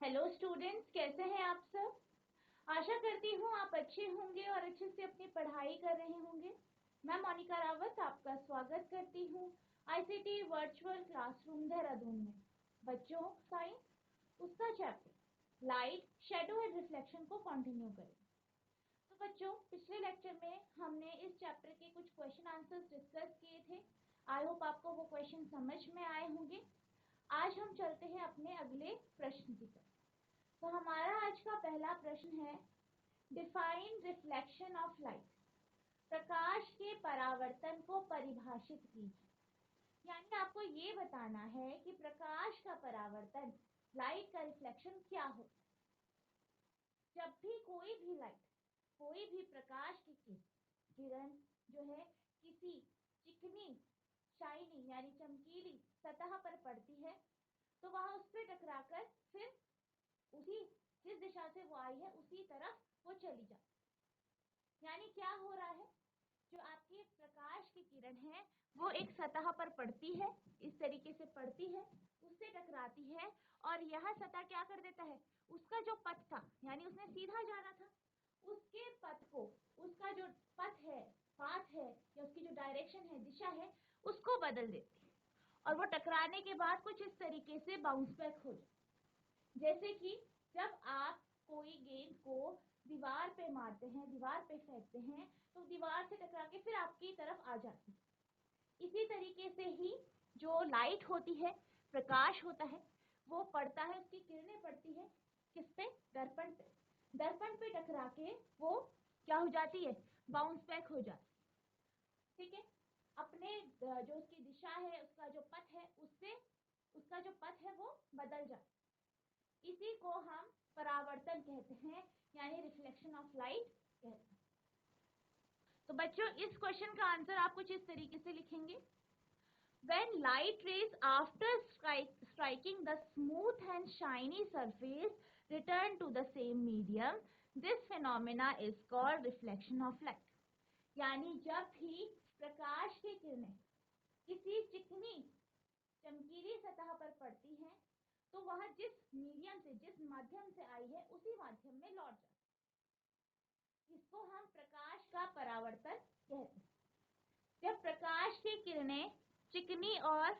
Hello students, कैसे हैं आप सब। आशा करती हूँ आप अच्छे होंगे और अच्छे से अपनी पढ़ाई कर रहे होंगे। मैं मोनिका रावत आपका स्वागत करती हूँ आईसीटी वर्चुअल क्लासरूम देहरादून में। बच्चों, साइंस उसका chapter light, shadow and reflection को कंटिन्यू करें। तो बच्चों, पिछले लेक्चर में हमने इस चैप्टर के कुछ क्वेश्चन आंसर्स डिस्कस किए थे। आई होप आपको वो क्वेश्चन समझ में आए होंगे। आज हम चलते हैं अपने अगले प्रश्न की तरफ। तो हमारा आज का पहला प्रश्न है, डिफाइन रिफ्लेक्शन ऑफ लाइट। प्रकाश के परावर्तन को परिभाषित कीजिए। यानी आपको ये बताना है कि प्रकाश का परावर्तन, लाइट का रिफ्लेक्शन क्या होता है। जब भी कोई भी लाइट, कोई भी प्रकाश की किरण जो है किसी चिकनी, शाइनी यानी चमकीली सतह पर पड़ती है, तो वह उस पर टकराकर फिर उसी जिस दिशा से वो आई है उसी तरफ वो चली जाती। यानी क्या हो रहा है, जो आपकी प्रकाश की किरण है वो एक सतह पर पड़ती है, इस तरीके से पड़ती है, उससे टकराती है और यह सतह क्या कर देता है, उसका जो पथ था, यानी उसने सीधा जाना था, उसके पथ को, उसका जो पथ है, पाथ है या उसकी जो डायरेक्शन है, दिशा है, उसको बदल देती है और वो टकराने के बाद कुछ इस तरीके से बाउंस बैक हो जाए। जैसे कि जब आप कोई गेंद को दीवार पे मारते हैं, दीवार पे फेंकते हैं, तो दीवार से टकरा के फिर आपकी तरफ आ जाती है। इसी तरीके से ही जो लाइट होती है, प्रकाश होता है, वो पड़ता है, उसकी किरणें पड़ती है किस पे, दर्पण पे। दर्पण पे टकरा के वो क्या हो जाती है, बाउंस बैक हो जाती है। ठीक है, अपने जो उसकी दिशा है, उसका जो पथ है, उससे उसका जो पथ है वो बदल जाता है। इसी को हम परावर्तन कहते हैं, यानी रिफ्लेक्शन ऑफ लाइट कहते हैं। तो बच्चों, इस क्वेश्चन का आंसर आप कुछ इस तरीके से लिखेंगे, when light rays after striking the smooth and shiny surface return to the same medium, this phenomena is called reflection of light। यानी जब भी प्रकाश की किरणें किसी चिकनी चमकीली सतह पर पड़ती हैं, तो वह जिस मीडियम से, जिस माध्यम से आई है, उसी माध्यम में लौट जाती है। इसको हम प्रकाश का परावर्तन कहते हैं। जब प्रकाश की किरणें चिकनी और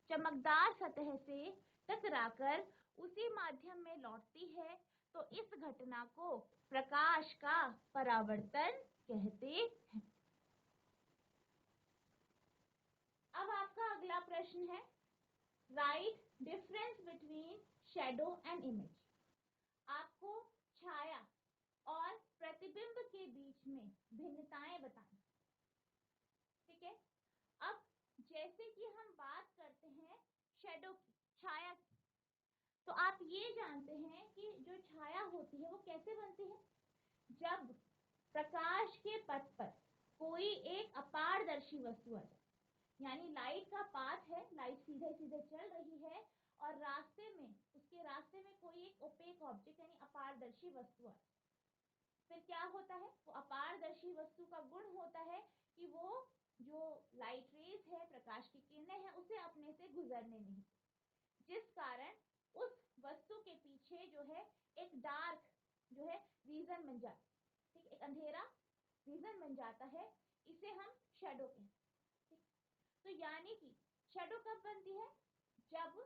चमकदार सतह से टकराकर उसी माध्यम में लौटती है, तो इस घटना को प्रकाश का परावर्तन कहते हैं। अब आपका अगला प्रश्न है, right difference between shadow and image. आपको छाया और प्रतिबिंब के बीच में भिन्नताएं बतानी। ठीक है, अब जैसे कि हम बात करते हैं शैडो की, छाया की, तो आप ये जानते हैं कि जो छाया होती है वो कैसे बनती है, जब प्रकाश के पथ पर कोई एक अपारदर्शी वस्तु आ जाए। यानी लाइट का पाथ है, लाइट सीधे सीधे चल रही है और रास्ते में, उसके रास्ते में कोई एक ओपेक ऑब्जेक्ट यानी अपारदर्शी वस्तु आए, फिर क्या होता है, वो अपारदर्शी वस्तु का गुण होता है कि वो जो लाइट रेज है, प्रकाश की किरणें हैं, उसे अपने से गुजरने नहीं, जिस कारण उस वस्तु के पीछे जो है एक डार्क जो है रीजन बन जाता है। ठीक, एक अंधेरा रीजन बन जाता है, इसे हम शैडो कहते हैं। तो यानी कि शैडो कब बनती है, जब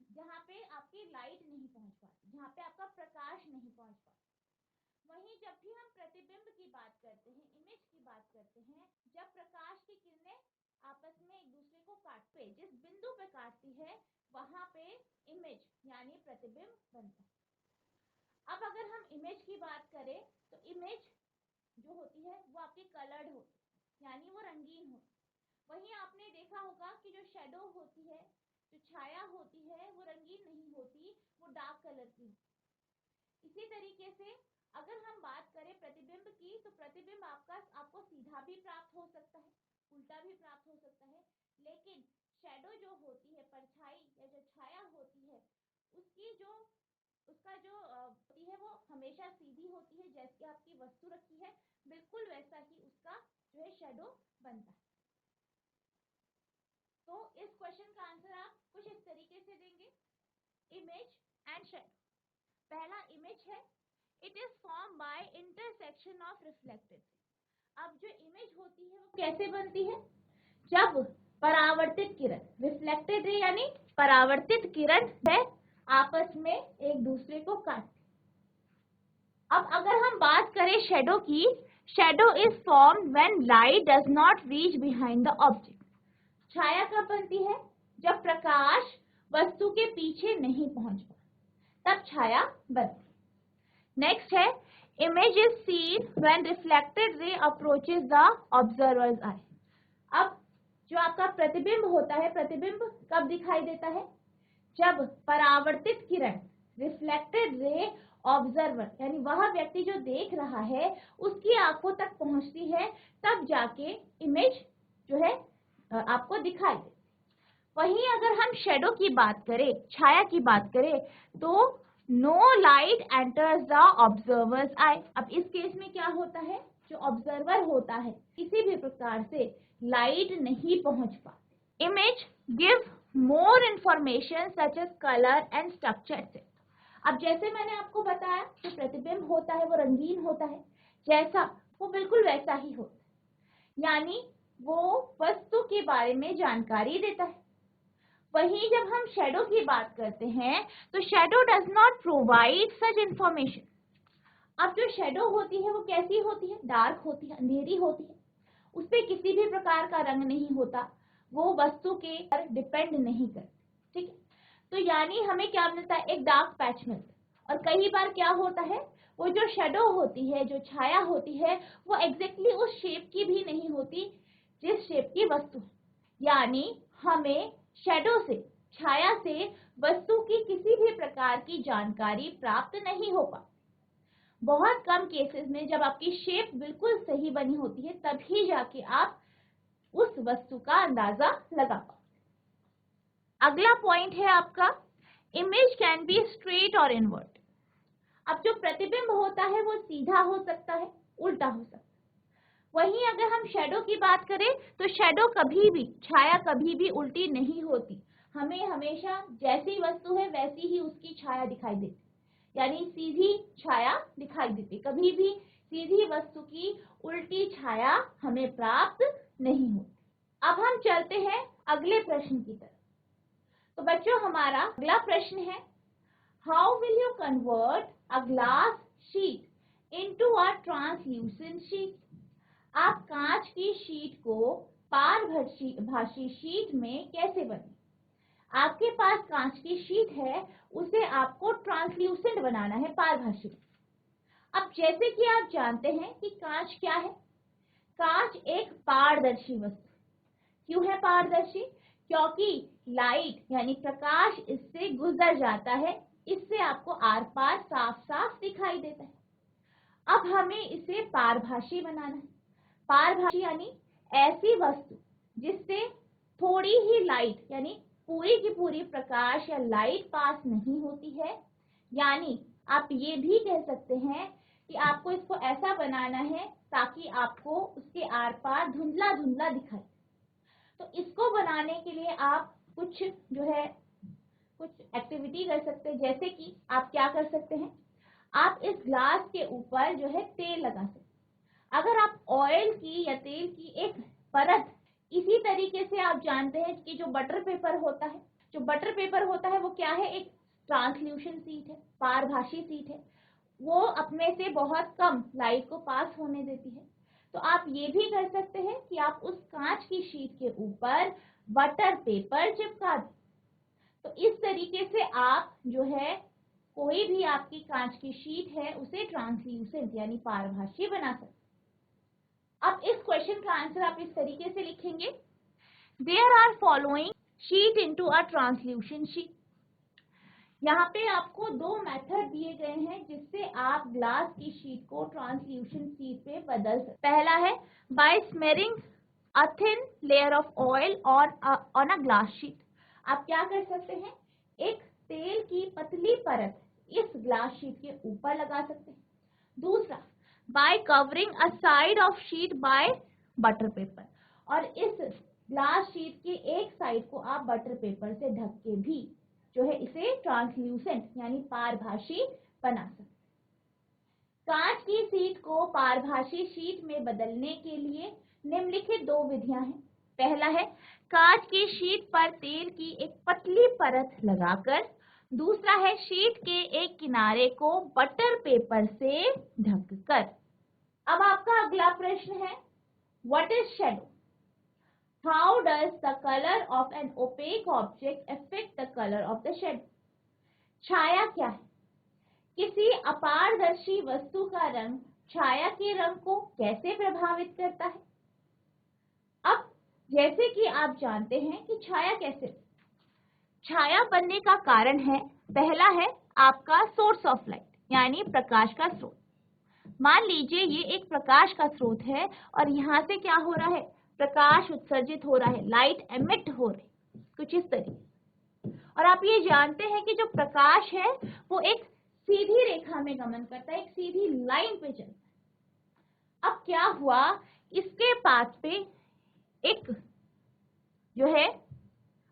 जहाँ पे आपकी लाइट नहीं पहुंच पाती, जहाँ पे आपका प्रकाश नहीं पहुंच पाता। वहीं जब भी हम प्रतिबिंब की बात करते हैं, इमेज की बात करते हैं, जब प्रकाश की किरणें आपस में एक दूसरे को काटते, जिस बिंदु पे काटती है, वहां पे इमेज यानी प्रतिबिंब बनता है। अब अगर हम इमेज की बात करें, तो इमेज जो होती है वो आपकी कलर्ड होती है, यानी वो रंगीन होती है। वहीं आपने देखा होगा कि जो शैडो होती है, जो छाया होती है, वो रंगीन नहीं होती, वो डार्क कलर की होती। इसी तरीके से अगर हम बात करें प्रतिबिंब की, तो प्रतिबिंब आपको सीधा भी प्राप्त हो सकता है, उल्टा भी प्राप्त हो सकता है, लेकिन शैडो जो होती है, परछाई या जो छाया होती है, उसकी जो उसका जो होती है वो हमेशा सीधी होती है। जैसे आपकी वस्तु रखी है, बिल्कुल वैसा ही उसका जो है शैडो बनता है। तो इस क्वेश्चन का आंसर आप कुछ इस तरीके से देंगे, इमेज एंड शैडो। पहला इमेज है, it is form by intersection of reflected. अब जो इमेज होती है वो कैसे बनती है, जब परावर्तित किरण, रिफ्लेक्टेड रे यानी परावर्तित किरण है, आपस में एक दूसरे को काटती। अब अगर हम बात करें शेडो की, shadow is form when light does not reach behind the object. छाया कब बनती है, जब प्रकाश वस्तु के पीछे नहीं पहुंच पाता, तब छाया बनती है। नेक्स्ट है, image is seen when reflected ray approaches the observer's eye. अब जो आपका प्रतिबिंब होता है, प्रतिबिंब कब दिखाई देता है, जब परावर्तित किरण, रिफ्लेक्टेड रे ऑब्जर्वर यानी वह व्यक्ति जो देख रहा है उसकी आंखों तक पहुंचती है, तब जाके इमेज जो है आपको दिखाई दे। वहीं अगर हम शेडो की बात करें, छाया की बात करें, तो no light enters the observer's eye. अब इस केस में क्या होता है, जो ऑब्जर्वर होता है किसी भी प्रकार से लाइट नहीं पहुंच पाती। Image give more information such as colour and structure से। अब जैसे मैंने आपको बताया, जो प्रतिबिंब होता है वो रंगीन होता है, जैसा वो बिल्कुल वैसा ही होता है, यानी वो वस्तु के बारे में जानकारी देता है। वहीं जब हम शेडो की बात करते हैं, तो shadow does not provide such information. अब जो शेडो होती है वो कैसी होती है, डार्क होती है, अंधेरी होती है, उस पर किसी भी प्रकार का रंग नहीं होता, वो वस्तु के पर डिपेंड नहीं करती, ठीक है। तो यानी हमें क्या मिलता है, एक डार्क पैच मिलता है। और कई बार क्या होता है, वो जो शेडो होती है, जो छाया होती है, वो एग्जैक्टली उस शेप की भी नहीं होती जिस शेप की वस्तु है, यानी हमें शेडो से, छाया से वस्तु की किसी भी प्रकार की जानकारी प्राप्त नहीं हो पाती। बहुत कम केसेस में जब आपकी शेप बिल्कुल सही बनी होती है, तभी जाके आप उस वस्तु का अंदाजा लगा पाओ। अगला पॉइंट है आपका, इमेज कैन बी स्ट्रेट और इनवर्ट। अब जो प्रतिबिंब होता है वो सीधा हो सकता है, उल्टा हो सकता है। वहीं अगर हम शेडो की बात करें, तो शेडो कभी भी, छाया कभी भी उल्टी नहीं होती, हमें हमेशा जैसी वस्तु है वैसी ही उसकी छाया दिखाई देती, यानी सीधी छाया दिखाई देती, कभी भी सीधी वस्तु की उल्टी छाया हमें प्राप्त नहीं होती। अब हम चलते हैं अगले प्रश्न की तरफ। तो बच्चों हमारा अगला प्रश्न है, how will you convert a glass sheet into a translucent sheet. आप कांच की शीट को पारभासी शीट में कैसे बने। आपके पास कांच की शीट है, उसे आपको ट्रांसल्यूसेंट बनाना है, पारभासी। अब जैसे कि आप जानते हैं कि कांच क्या है, कांच एक पारदर्शी वस्तु। क्यों है पारदर्शी, क्योंकि लाइट यानी प्रकाश इससे गुजर जाता है, इससे आपको आर पार साफ साफ दिखाई देता है। अब हमें इसे पारभासी बनाना है। पारभासी यानी ऐसी वस्तु जिससे थोड़ी ही लाइट यानी पूरी की पूरी प्रकाश या लाइट पास नहीं होती है, यानी आप ये भी कह सकते हैं कि आपको इसको ऐसा बनाना है ताकि आपको उसके आर पार धुंधला धुंधला दिखाए। तो इसको बनाने के लिए आप कुछ एक्टिविटी कर सकते हैं, जैसे कि आप क्या कर सकते हैं, आप इस ग्लास के ऊपर तेल लगा सकते हैं। अगर आप ऑयल की या तेल की एक परत, इसी तरीके से आप जानते हैं कि जो बटर पेपर होता है, वो क्या है, एक ट्रांसल्यूशन शीट है, पारभासी शीट है, वो अपने से बहुत कम लाइट को पास होने देती है। तो आप ये भी कर सकते हैं कि आप उस कांच की शीट के ऊपर बटर पेपर चिपका दें। तो इस तरीके से आप कोई भी आपकी कांच की शीट है उसे ट्रांसल्यूसेंट यानी पारभासी बना सकते। अब इस क्वेश्चन का आंसर आप इस तरीके से लिखेंगे, there are following sheet into a translucent sheet. यहाँ पे आपको दो मेथड दिए गए हैं जिससे आप ग्लास की शीट को ट्रांसल्यूशन शीट पे बदल सकते। पहला है by smearing a thin layer of oil on a glass sheet. आप क्या कर सकते हैं, एक तेल की पतली परत इस ग्लास शीट के ऊपर लगा सकते हैं। दूसरा, by covering a side of sheet by butter paper, और इस ग्लास शीट की एक साइड को आप बटर पेपर से ढक के भी इसे ट्रांसल्यूसेंट यानी पारभासी बना सकते। कांच की शीट को पारभासी शीट में बदलने के लिए निम्नलिखित 2 विधियां हैं। पहला है कांच की शीट पर तेल की एक पतली परत लगाकर, दूसरा है शीट के एक किनारे को बटर पेपर से ढककर। अब आपका अगला प्रश्न है, what is shadow? How does the colour of an opaque object affect the colour of the shadow? छाया क्या है? किसी अपारदर्शी वस्तु का रंग छाया के रंग को कैसे प्रभावित करता है? अब जैसे कि आप जानते हैं कि छाया कैसे, छाया बनने का कारण है, पहला है आपका सोर्स ऑफ लाइट यानी प्रकाश का स्रोत। मान लीजिए ये एक प्रकाश का स्रोत है और यहाँ से क्या हो रहा है, प्रकाश उत्सर्जित हो रहा है, लाइट एमिट हो रही है कुछ इस तरीके। और आप ये जानते हैं कि जो प्रकाश है वो एक सीधी रेखा में गमन करता है, एक सीधी लाइन पे चलता है। अब क्या हुआ, इसके पास पे एक जो है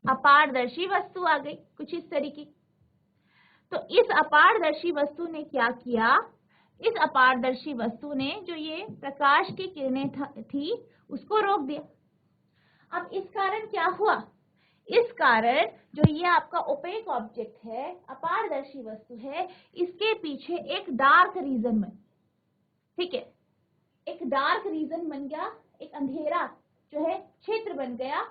अपारदर्शी वस्तु आ गई कुछ इस तरीके। तो इस अपारदर्शी वस्तु ने क्या किया, इस अपारदर्शी वस्तु ने जो ये प्रकाश की किरणें थी उसको रोक दिया। अब इस कारण क्या हुआ, इस कारण जो ये आपका ओपेक ऑब्जेक्ट है, अपारदर्शी वस्तु है, इसके पीछे एक डार्क रीजन बन, ठीक है, एक डार्क रीजन बन गया, एक अंधेरा जो है क्षेत्र बन गया।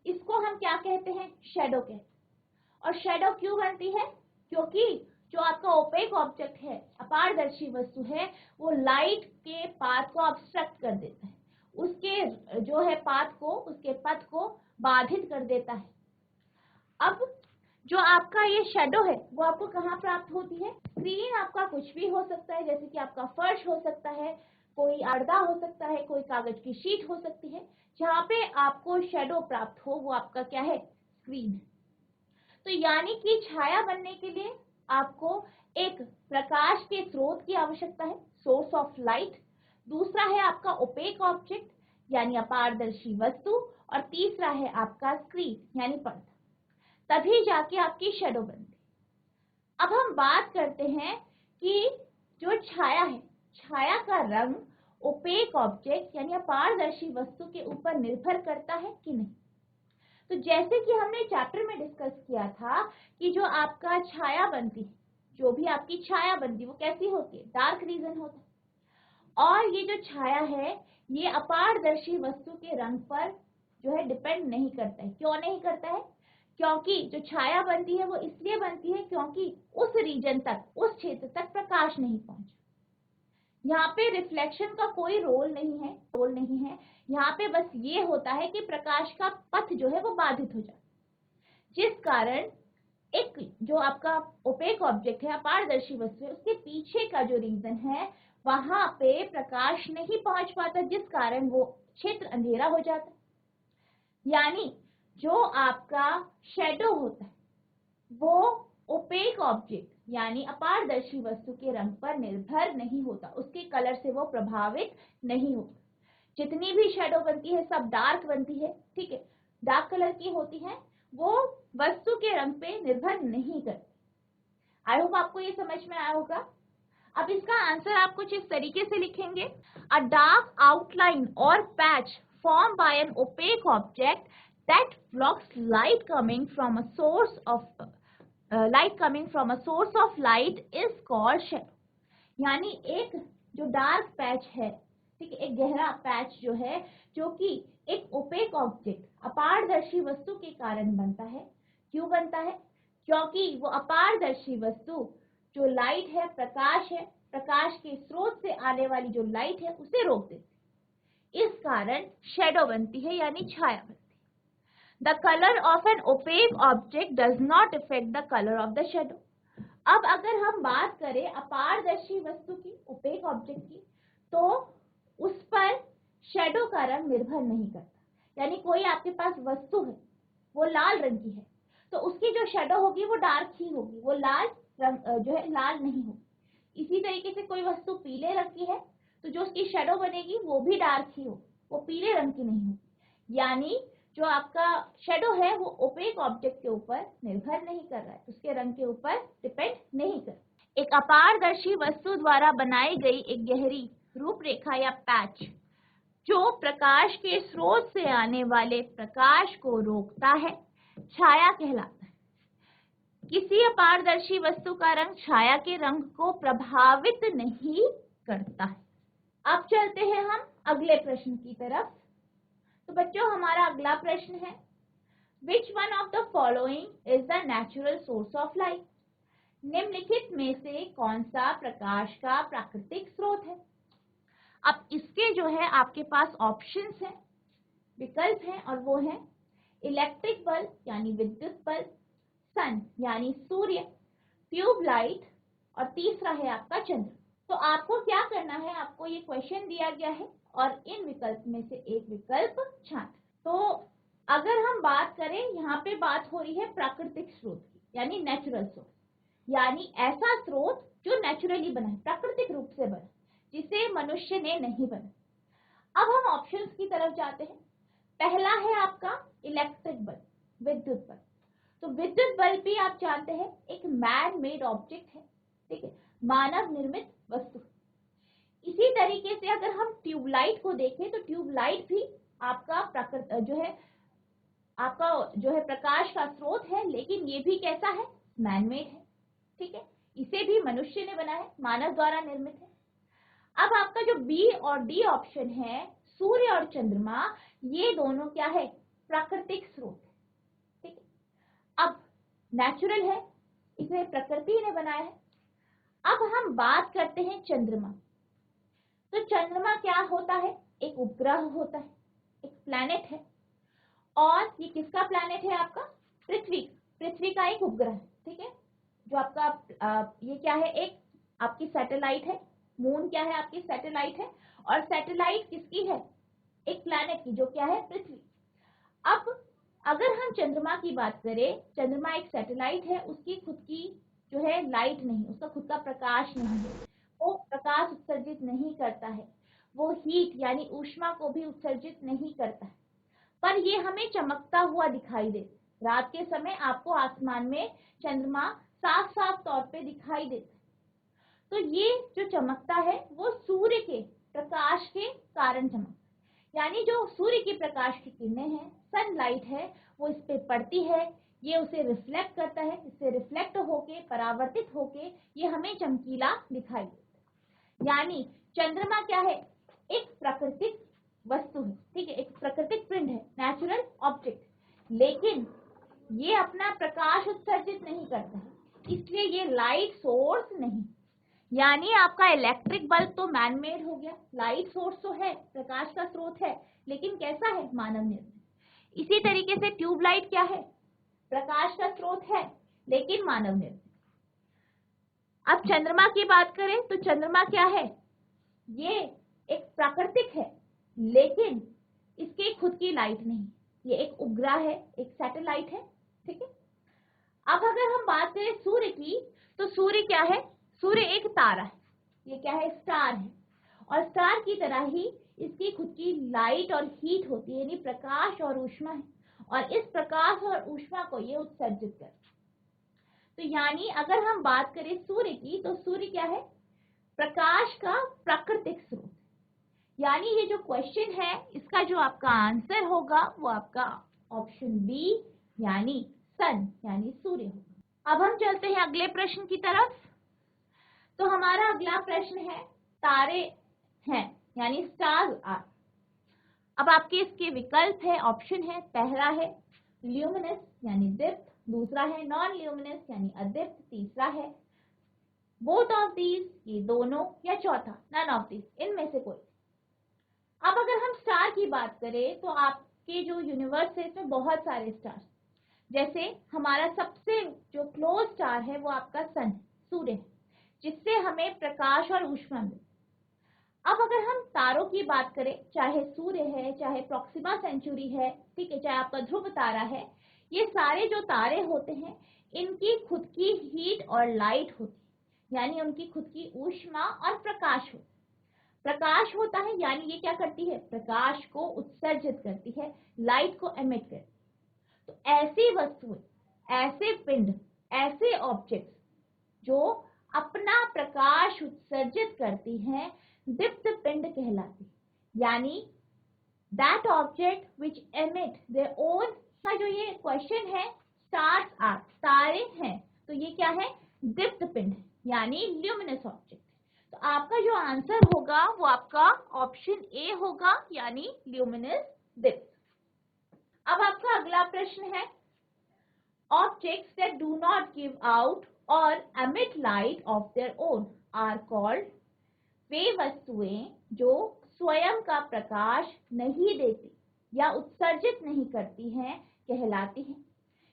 इसको हम क्या कहते हैं, शैडो कहते हैं। और शैडो क्यों बनती है, क्योंकि जो आपका ओपेक ऑब्जेक्ट है, अपारदर्शी वस्तु है, वो लाइट के पाथ को ऑब्स्ट्रक्ट कर देता है, उसके जो है पाथ को, उसके पथ को बाधित कर देता है। अब जो आपका ये शैडो है वो आपको कहाँ प्राप्त होती है, स्क्रीन आपका कुछ भी हो सकता है, जैसे कि आपका फर्श हो सकता है, कोई पर्दा हो सकता है, कोई कागज की शीट हो सकती है, जहाँ पे आपको शैडो प्राप्त हो वो आपका क्या है, स्क्रीन है। तो यानी कि छाया बनने के लिए आपको एक प्रकाश के स्रोत की आवश्यकता है, सोर्स ऑफ लाइट, दूसरा है आपका ओपेक ऑब्जेक्ट यानी अपारदर्शी वस्तु, और तीसरा है आपका स्क्रीन यानी पर्दा, तभी जाके आपकी शैडो बनती। अब हम बात करते हैं कि जो छाया है, छाया का रंग ओपेक ऑब्जेक्ट यानी अपारदर्शी वस्तु के ऊपर निर्भर करता है कि नहीं। तो जैसे कि हमने चैप्टर में डिस्कस किया था कि जो आपका छाया बनती है, जो भी आपकी छाया बनती है वो कैसी होती है, डार्क रीजन होता है। और ये जो छाया है ये अपारदर्शी वस्तु के रंग पर जो है डिपेंड नहीं करता है। क्यों नहीं करता है, क्योंकि जो छाया बनती है वो इसलिए बनती है क्योंकि उस रीजन तक, उस क्षेत्र तक प्रकाश नहीं पहुंचा। यहाँ पे रिफ्लेक्शन का कोई रोल नहीं है, यहाँ पे बस ये होता है कि प्रकाश का पथ जो है वो बाधित हो जाता है, जिस कारण एक जो आपका ओपेक ऑब्जेक्ट है, अपारदर्शी वस्तु है, उसके पीछे का जो रीजन है वहां पे प्रकाश नहीं पहुंच पाता, जिस कारण वो क्षेत्र अंधेरा हो जाता है। यानी जो आपका शैडो होता है वो ओपेक ऑब्जेक्ट यानी अपारदर्शी वस्तु के रंग पर निर्भर नहीं होता, उसके कलर से वो प्रभावित नहीं होता। जितनी भी शैडो बनती है सब डार्क बनती है, ठीक है, डार्क कलर की होती है, वो वस्तु के रंग पे निर्भर नहीं करती। आई होप आपको ये समझ में आया होगा। अब इसका आंसर आप कुछ इस तरीके से लिखेंगे, अ डार्क आउटलाइन और patch form by N opaque object that blocks light coming from a source of light is called shadow। यानी एक जो डार्क पैच है, ठीक है, एक गहरा पैच जो है, जो कि एक ओपेक ऑब्जेक्ट अपारदर्शी वस्तु के कारण बनता है। क्यों बनता है, क्योंकि वो अपारदर्शी वस्तु जो लाइट है, प्रकाश है, प्रकाश के स्रोत से आने वाली जो लाइट है उसे रोक देती है, इस कारण शैडो बनती है यानी छाया बनती है। The color of an opaque object does not affect the color of the shadow। अब अगर हम बात करें अपारदर्शी वस्तु की, ओपेक ऑब्जेक्ट की, तो उस पर शैडो का रंग निर्भर नहीं करता। यानी कोई आपके पास वस्तु है, वो लाल रंग की है, तो उसकी जो शैडो होगी वो डार्क ही होगी, वो लाल रंग जो है लाल नहीं होगी। इसी तरीके से कोई वस्तु पीले रंग की है तो जो उसकी शैडो बनेगी वो भी डार्क ही होगी, वो पीले रंग की नहीं होगी। यानी जो आपका शैडो है वो ओपेक ऑब्जेक्ट के ऊपर निर्भर नहीं कर रहा है, उसके रंग के ऊपर डिपेंड नहीं कर। एक अपारदर्शी वस्तु द्वारा बनाई गई एक गहरी रूपरेखा या पैच जो प्रकाश के स्रोत से आने वाले प्रकाश को रोकता है, छाया कहलाता है। किसी अपारदर्शी वस्तु का रंग छाया के रंग को प्रभावित नहीं करता है। अब चलते हैं हम अगले प्रश्न की तरफ। तो बच्चों, हमारा अगला प्रश्न है, Which one of the following is the natural source of light? निम्नलिखित में से कौन सा प्रकाश का प्राकृतिक स्रोत है? अब इसके जो है आपके पास ऑप्शंस हैं, विकल्प हैं, और वो है इलेक्ट्रिक बल्ब यानी विद्युत बल्ब, सन यानी सूर्य, ट्यूबलाइट, और तीसरा है आपका चंद्र। तो आपको क्या करना है, आपको ये क्वेश्चन दिया गया है और इन विकल्प में से एक विकल्प छांट। तो अगर हम बात करें, यहाँ पे बात हो रही है प्राकृतिक स्रोत की, यानी नेचुरल सोर्स, यानी ऐसा स्रोत जो नेचुरली बना है, प्राकृतिक रूप से बना, जिसे मनुष्य ने नहीं बना। अब हम ऑप्शंस की तरफ जाते हैं। पहला है आपका इलेक्ट्रिक बल्ब, विद्युत बल्ब। तो विद्युत बल्ब भी आप जानते हैं एक मैन मेड ऑब्जेक्ट है, ठीक है, मानव निर्मित वस्तु। इसी तरीके से अगर हम ट्यूबलाइट को देखें तो ट्यूबलाइट भी आपका प्रकाश का स्रोत है, लेकिन ये भी कैसा है, मैन मेड है, ठीक है, इसे भी मनुष्य ने बनाया है, मानव द्वारा निर्मित है। अब आपका जो बी और डी ऑप्शन है, सूर्य और चंद्रमा, ये दोनों क्या है, प्राकृतिक स्रोत है, ठीक है। अब नेचुरल है, इसे प्रकृति ने बनाया है। अब हम बात करते हैं चंद्रमा। तो चंद्रमा क्या होता है, एक उपग्रह होता है, एक प्लैनेट है। और ये किसका प्लैनेट है, आपका पृथ्वी का एक उपग्रह है, ठीक है, जो आपका ये क्या है, एक आपकी सैटेलाइट है। मून क्या है, आपकी सैटेलाइट है, और सैटेलाइट किसकी है, एक प्लैनेट की, जो क्या है, पृथ्वी। अब अगर हम चंद्रमा की बात करें, चंद्रमा एक सैटेलाइट है, उसकी खुद की जो है लाइट नहीं, उसका खुद का प्रकाश नहीं है, वो प्रकाश उत्सर्जित नहीं करता है, वो हीट यानी ऊष्मा को भी उत्सर्जित नहीं करता है, पर ये हमें चमकता हुआ दिखाई देता। रात के समय आपको आसमान में चंद्रमा साफ साफ तौर पे दिखाई देता है। तो ये जो चमकता है वो सूर्य के प्रकाश के कारण चमकता है, यानी जो सूर्य की प्रकाश की किरणें हैं, सनलाइट है, वो इस पे पड़ती है, ये उसे रिफ्लेक्ट करता है, इससे रिफ्लेक्ट होके, परावर्तित होके ये हमें चमकीला दिखाई देता है। यानी चंद्रमा क्या है, एक प्राकृतिक वस्तु है, ठीक है, एक प्राकृतिक पिंड है, नेचुरल ऑब्जेक्ट, लेकिन ये अपना प्रकाश उत्सर्जित नहीं करता है, इसलिए ये लाइट सोर्स नहीं। यानी आपका इलेक्ट्रिक बल्ब तो मैन मेड हो गया, लाइट सोर्स तो है, प्रकाश का स्रोत है, लेकिन कैसा है, मानव निर्मित। इसी तरीके से ट्यूबलाइट क्या है, प्रकाश का स्रोत है, लेकिन मानव निर्मित। अब चंद्रमा की बात करें तो चंद्रमा क्या है, ये एक प्राकृतिक है, लेकिन इसकी खुद की लाइट नहीं, ये एक उपग्रह है, एक सैटेलाइट है, ठीक है। अब अगर हम बात करें सूर्य की, तो सूर्य क्या है, सूर्य एक तारा है, ये क्या है, स्टार है, और स्टार की तरह ही इसकी खुद की लाइट और हीट होती है, यानी प्रकाश और ऊष्मा है, और इस प्रकाश और ऊष्मा को ये उत्सर्जित करता है। तो यानी अगर हम बात करें सूर्य की, तो सूर्य क्या है, प्रकाश का प्राकृतिक स्रोत। यानी ये जो क्वेश्चन है, इसका जो आपका आंसर होगा वो आपका ऑप्शन बी यानी सन यानी सूर्य होगा। अब हम चलते हैं अगले प्रश्न की तरफ। तो हमारा अगला प्रश्न है, तारे हैं यानी स्टार्स आर। अब आपके इसके विकल्प है, ऑप्शन है, पहला है ल्यूमिनस यानी दीप्त, दूसरा है नॉन ल्यूमिनस यानी अदीप्त, तीसरा है बोथ ऑफ दीज, ये दोनों, या चौथा नन ऑफ दीज, इनमें से कोई। अब अगर हम स्टार की बात करें तो आपके जो यूनिवर्स है इसमें बहुत सारे स्टार, जैसे हमारा सबसे जो क्लोज स्टार है वो आपका सन, सूर्य है, जिससे हमें प्रकाश और ऊष्मा मिलती। अब अगर हम तारों की बात करें, चाहे सूर्य है, चाहे प्रॉक्सिमा सेंचुरी है, ठीक है, चाहे आपका ध्रुव तारा है, ये सारे जो तारे होते हैं इनकी खुद की हीट और लाइट होती है, यानी उनकी खुद की ऊष्मा और प्रकाश होता है। प्रकाश होता है यानी ये क्या करती है, प्रकाश को उत्सर्जित करती है, लाइट को एमिट करती है। तो ऐसी वस्तुएं, ऐसे पिंड, ऐसे ऑब्जेक्ट्स जो अपना प्रकाश उत्सर्जित करती हैं दीप्त पिंड कहलाती है। यानी that object which emit their own, का जो ये क्वेश्चन है स्टार्स आर, तारे हैं, तो ये क्या है, दीप्त पिंड है, यानी ल्यूमिनस ऑब्जेक्ट। तो आपका जो आंसर होगा वो आपका ऑप्शन ए होगा, यानी ल्यूमिनस दीप्त। अब आपका अगला प्रश्न है, objects that do not give out और emit light of their own are called, वे वस्तुएं जो स्वयं का प्रकाश नहीं देती या उत्सर्जित नहीं करती हैं कहलाती हैं।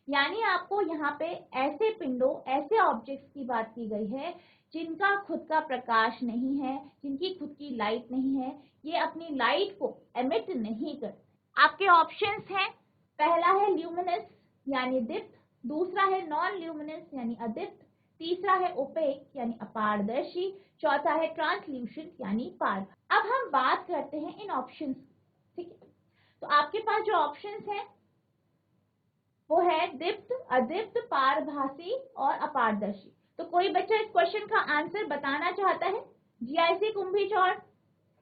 यानी आपको यहाँ पे ऐसे पिंडों, ऐसे ऑब्जेक्ट्स की बात की गई है जिनका खुद का प्रकाश नहीं है, जिनकी खुद की लाइट नहीं है, ये अपनी लाइट को एमिट नहीं करते। आपके ऑप्शंस हैं, पहला है ल्यूमिनस यानी दीप्त, दूसरा है नॉन ल्यूमिनस यानी अदीप्त, तीसरा है ओपेक यानी अपारदर्शी, चौथा है ट्रांसल्यूसेंट यानी पारदर्शी। अब हम बात करते हैं इन ऑप्शंस, ठीक है। तो आपके पास जो ऑप्शंस हैं वो है दीप्त, अदीप्त, पारभासी और अपारदर्शी। तो कोई बच्चा इस क्वेश्चन का आंसर बताना चाहता है? जीआईसी कुंभी चौड़,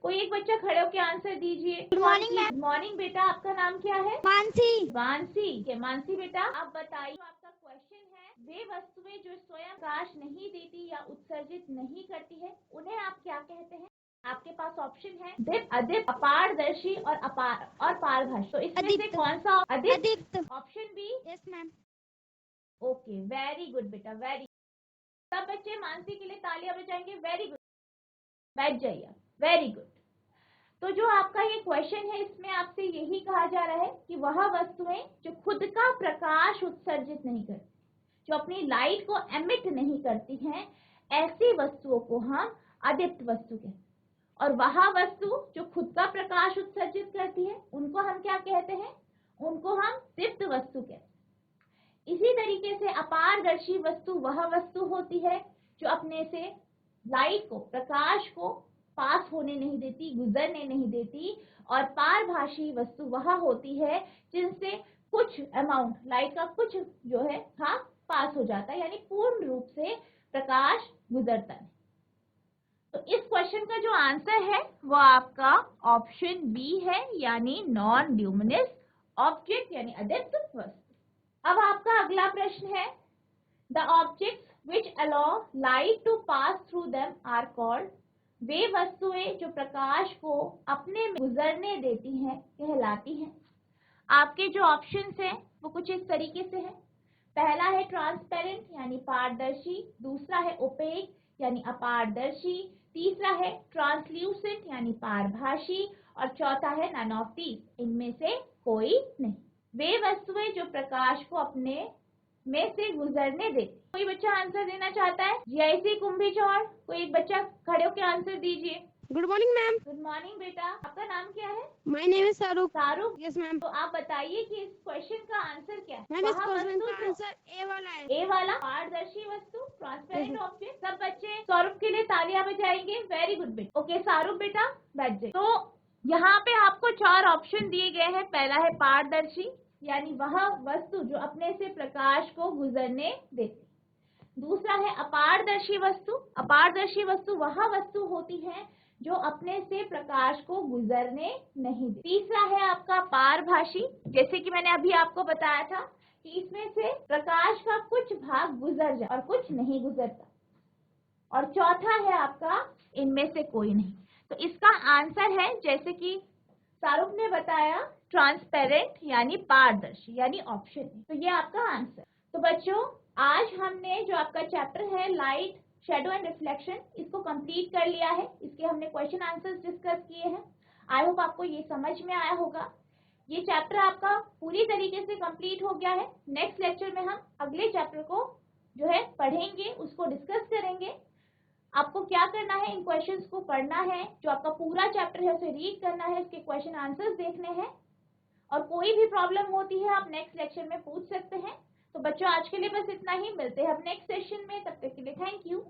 कोई एक बच्चा खड़े होकर आंसर दीजिए। Good morning ma'am. Good morning बेटा, आपका नाम क्या है? मानसी। मानसी के, मानसी बेटा आप बताइए, आपका क्वेश्चन है, वे वस्तुएं जो स्वयं प्रकाश नहीं देती या उत्सर्जित नहीं करती है उन्हें आप क्या कहते हैं? आपके पास ऑप्शन है दीप्त, अदीप्त, अपारदर्शी और पारभासी। तो इसमें से कौन सा? अदीप्त। Option B? Yes ma'am. Okay, very good बेटा, वेरी। सब बच्चे मानसी के लिए तालियां बजाएंगे, वेरी गुड, बैठ जाइए, वेरी गुड। तो जो आपका ये क्वेश्चन है इसमें आपसे यही कहा जा रहा है कि वह वस्तुएं जो खुद का प्रकाश उत्सर्जित नहीं करती, जो अपनी लाइट को एमिट नहीं करती हैं, ऐसी वस्तुओं को हम अदीप्त वस्तु कहते हैं। और वह वस्तु जो खुद का प्रकाश उत्सर्जित करती है उनको हम क्या कहते हैं? उनको हम दीप्त वस्तु कहते हैं। इसी तरीके से अपारदर्शी वस्तु वह वस्तु होती है जो अपने से लाइट को, प्रकाश को पास होने नहीं देती, गुजरने नहीं देती। और पारभासी वस्तु वह होती है जिनसे कुछ अमाउंट लाइट का कुछ जो है हाँ पास हो जाता है, यानी पूर्ण रूप से प्रकाश गुजरता है। तो इस क्वेश्चन का जो आंसर है वो आपका ऑप्शन बी है, यानी नॉन ल्यूमिनस ऑब्जेक्ट यानी अदीप्त वस्तु। अब आपका अगला प्रश्न है, the objects which allow light to pass through them are called, वे वस्तुएं जो प्रकाश को अपने में गुजरने देती हैं कहलाती हैं। आपके जो ऑप्शंस हैं वो कुछ इस तरीके से हैं, पहला है ट्रांसपेरेंट यानी पारदर्शी, दूसरा है ओपेक यानी अपारदर्शी, तीसरा है ट्रांसल्यूसेंट यानी पारभासी और चौथा है नन ऑफ दीज, इनमें से कोई नहीं। वे वस्तुएं जो प्रकाश को अपने में से गुजरने देती। कोई बच्चा आंसर देना चाहता है? जीआईसी कुंभी चौड़, कोई एक बच्चा खड़े होकर आंसर दीजिए। Good morning ma'am. Good morning बेटा, आपका नाम क्या है? My name is Shahrukh. Shahrukh. Yes ma'am. तो आप बताइए कि इस क्वेश्चन का आंसर क्या है? मैम इस वह क्वेश्चन वस्तु का आंसर ए वाला है। ए वाला, पारदर्शी वस्तु, ट्रांसपेरेंट ऑब्जेक्ट। सब बच्चे सौरभ के लिए तालियां बजाएंगे, वेरी गुड बेटा। ओके शाहरुख बेटा बैठ जाइए। तो यहाँ पे आपको 4 ऑप्शन दिए गए हैं। पहला है पारदर्शी यानी वह वस्तु जो अपने से प्रकाश को गुजरने देती। दूसरा है अपारदर्शी वस्तु, अपारदर्शी वस्तु वह वस्तु होती है जो अपने से प्रकाश को गुजरने नहीं देती। तीसरा है आपका पारभासी, जैसे कि मैंने अभी आपको बताया था कि इसमें से प्रकाश का कुछ भाग गुजर जाए और कुछ नहीं गुजरता। और चौथा है आपका इनमें से कोई नहीं। तो इसका आंसर है, जैसे कि शाहरुख ने बताया, ट्रांसपेरेंट यानी पारदर्शी यानी ऑप्शन। तो ये आपका आंसर। तो बच्चों आज हमने जो आपका चैप्टर है लाइट, शेडो एंड रिफ्लेक्शन, इसको कंप्लीट कर लिया है। इसके हमने क्वेश्चन आंसर्स डिस्कस किए हैं। आई होप आपको ये समझ में आया होगा। ये चैप्टर आपका पूरी तरीके से कंप्लीट हो गया है। नेक्स्ट लेक्चर में हम अगले चैप्टर को जो है पढ़ेंगे, उसको डिस्कस करेंगे। आपको क्या करना है, इन क्वेश्चंस को पढ़ना है, जो आपका पूरा चैप्टर है उसे रीड करना है, इसके क्वेश्चन आंसर्स देखने हैं। और कोई भी प्रॉब्लम होती है आप नेक्स्ट लेक्चर में पूछ सकते हैं। तो बच्चों आज के लिए बस इतना ही, मिलते हैं अब नेक्स्ट सेशन में। तब तक के लिए थैंक यू।